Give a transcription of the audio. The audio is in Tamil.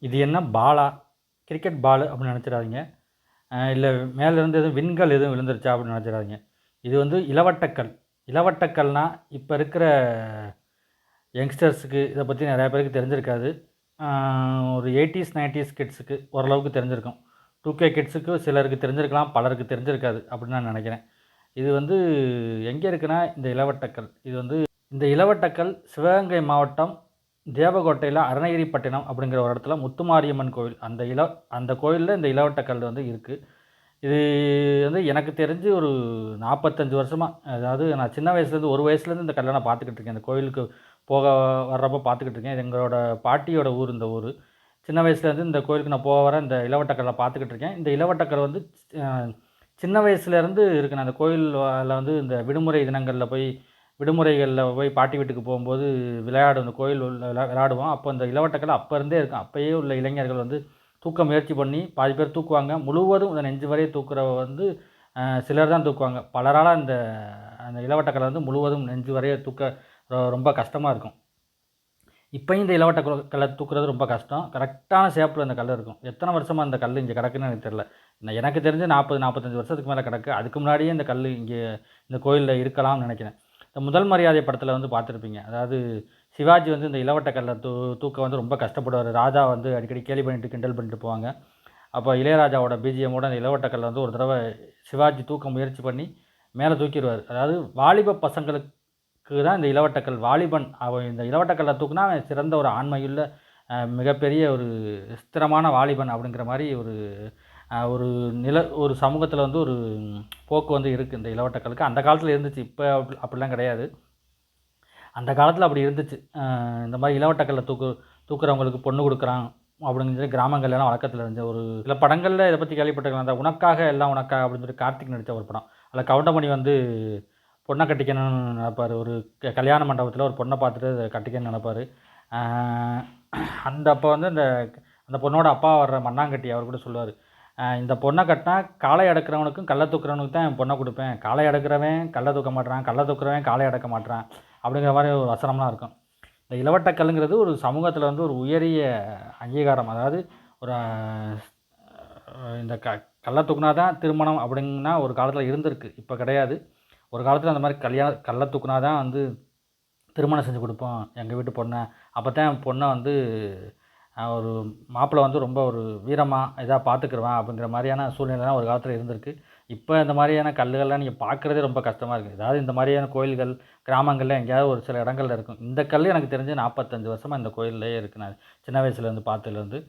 இது என்ன பாலா? கிரிக்கெட் பாலு அப்படின்னு நினச்சிடாதீங்க. இல்லை மேலேருந்து எதுவும் விண்கல் எதுவும் விழுந்துருச்சா அப்படின்னு நினச்சிடாதீங்க. இது வந்து இளவட்டக்கல். இளவட்டக்கல்னா இப்போ இருக்கிற யங்ஸ்டர்ஸுக்கு இதை பற்றி நிறையா பேருக்கு தெரிஞ்சிருக்காது. ஒரு 80s 90s கிட்ஸுக்கு ஓரளவுக்கு தெரிஞ்சிருக்கும். 2K கிட்ஸுக்கு சிலருக்கு தெரிஞ்சிருக்கலாம், பலருக்கு தெரிஞ்சிருக்காது அப்படின்னு நான் நினைக்கிறேன். இது வந்து எங்கே இருக்குன்னா இந்த இளவட்டக்கல். இது வந்து இந்த இளவட்டக்கல் சிவகங்கை மாவட்டம் தேவகோட்டையில் அருணகிரிப்பட்டினம் அப்படிங்கிற ஒரு இடத்துல முத்துமாரியம்மன் கோவில், அந்த கோயிலில் இந்த இளவட்டக்கல் வந்து இருக்குது. இது வந்து எனக்கு தெரிஞ்சு ஒரு 45 வருஷமாக, அதாவது நான் சின்ன வயசுலேருந்து, ஒரு வயசுலேருந்து இந்த கல்லை நான் பார்த்துக்கிட்டு இருக்கேன். இந்த கோயிலுக்கு போக வர்றப்போ பார்த்துக்கிட்டு இருக்கேன். இது எங்களோட பாட்டியோட ஊர் இந்த ஊர். சின்ன வயசுலேருந்து இந்த கோயிலுக்கு நான் போக வர இந்த இளவட்டக்கல்லை பார்த்துக்கிட்டு இருக்கேன். இந்த இளவட்டக்கல் வந்து சின்ன வயசுலேருந்து இருக்கு. நான் அந்த கோயிலில் வந்து இந்த விடுமுறைகளில் போய் பாட்டி வீட்டுக்கு போகும்போது இந்த கோயில் விளையாடுவோம். அப்போ இந்த இளவட்டக்கல் அப்போ இருந்தே இருக்கும். அப்போயே உள்ள இளைஞர்கள் வந்து தூக்க முயற்சி பண்ணி பாதி பேர் தூக்குவாங்க. முழுவதும் இந்த நெஞ்சு வரைய தூக்குறவ வந்து சிலர் தான் தூக்குவாங்க. பலரால் அந்த இளவட்டக்கல்லை வந்து முழுவதும் நெஞ்சு வரைய தூக்க ரொம்ப கஷ்டமாக இருக்கும். இப்போயும் இந்த இளவட்டக்கல்லை தூக்குறது ரொம்ப கஷ்டம். கரெக்டான ஷேப்பில் அந்த கல் இருக்கும். எத்தனை வருஷமாக அந்த கல் இங்கே கிடக்குன்னு எனக்கு தெரியல. எனக்கு தெரிஞ்சு 45 வருஷத்துக்கு மேலே கிடக்கு. அதுக்கு முன்னாடியே இந்த கல் இங்கே இந்த கோயிலில் இருக்கலாம்னு நினைக்கிறேன். இந்த முதல் மரியாதை படத்தில் வந்து பார்த்துருப்பீங்க. அதாவது சிவாஜி வந்து இந்த இளவட்டக்கல்லை தூக்க வந்து ரொம்ப கஷ்டப்படுவார். ராஜா வந்து அடிக்கடி கேலி பண்ணிட்டு கிண்டல் பண்ணிட்டு போவாங்க. அப்போ இளையராஜாவோட பிஜிஎம்மோட அந்த இளவட்டக்கல்லை வந்து ஒரு தடவை சிவாஜி தூக்க முயற்சி பண்ணி மேலே தூக்கிடுவார். அதாவது வாலிப பசங்களுக்கு தான் இந்த இளவட்டக்கல். வாலிபன் அவன் இந்த இளவட்டக்கல்லை தூக்குனா அவன் சிறந்த ஒரு ஆண்மையுள்ள மிகப்பெரிய ஒரு ஸ்திரமான வாலிபன் அப்படிங்கிற மாதிரி ஒரு சமூகத்தில் வந்து ஒரு போக்கு வந்து இருக்குது இந்த இளவட்டக்கல்லுக்கு. அந்த காலத்தில் இருந்துச்சு. இப்போ அப்படிலாம் கிடையாது. அந்த காலத்தில் அப்படி இருந்துச்சு. இந்த மாதிரி இளவட்டக்கல்லை தூக்குறவங்களுக்கு பொண்ணு கொடுக்குறான் அப்படின்னு சொல்லி கிராமங்கள்லாம் வழக்கத்தில் இருந்துச்சு. ஒரு சில படங்களில் இதை பற்றி கேள்விப்பட்டிருக்கலாம். அந்த உனக்காக எல்லாம் உனக்காக அப்படின்னு சொல்லி கார்த்திக் நடித்த ஒரு படம். அதில் கவுண்டமணி வந்து பொண்ணை கட்டிக்கணும்னு நினைப்பார். ஒரு கல்யாண மண்டபத்தில் ஒரு பொண்ணை பார்த்துட்டு அதை கட்டிக்கணும்னு நினைப்பார். அப்போ வந்து அந்த பொண்ணோட அப்பா வர்ற மண்ணாங்கட்டி அவர் கூட சொல்லுவார், இந்த பொண்ணை கட்டினா காளை அடக்கிறவனுக்கும் கல்லை தூக்குறவனுக்கு தான் என் பொண்ணை கொடுப்பேன். காளை அடக்கிறவன் கல்லை தூக்க மாட்டான், கல்லை தூக்குறவன் காளை அடக்க மாட்டான் அப்படிங்கிற மாதிரி ஒரு வசனம்லாம் இருக்கும். இந்த இளவட்டக்கல்லுங்கிறது ஒரு சமூகத்தில் வந்து ஒரு உயரிய அங்கீகாரம். அதாவது ஒரு இந்த கல்லை தூக்குனா தான் திருமணம் அப்படின்னா ஒரு காலத்தில் இருந்திருக்கு. இப்போ கிடையாது. ஒரு காலத்தில் அந்த மாதிரி கல்லை தூக்குனா தான் வந்து திருமணம் செஞ்சு கொடுப்போம் எங்கள் வீட்டு பொண்ணை. அப்போ தான் என் பொண்ணை வந்து ஒரு மாப்பிள்ளை வந்து ரொம்ப ஒரு வீரமாக இதாக பார்த்துக்குருவேன் அப்படிங்கிற மாதிரியான சூழ்நிலைலாம் ஒரு காலத்தில் இருந்திருக்கு. இப்போ இந்த மாதிரியான கல்லுகள்லாம் நீங்கள் பார்க்குறதே ரொம்ப கஷ்டமாக இருக்குது. அதாவது இந்த மாதிரியான கோயில்கள் கிராமங்களில் எங்கேயாவது ஒரு சில இடங்களில் இருக்கும். இந்த கல் எனக்கு தெரிஞ்சு 45 வருஷமாக இந்த கோயில்லையே இருக்குது. நான் சின்ன வயசுலேருந்து பார்த்ததுலேருந்து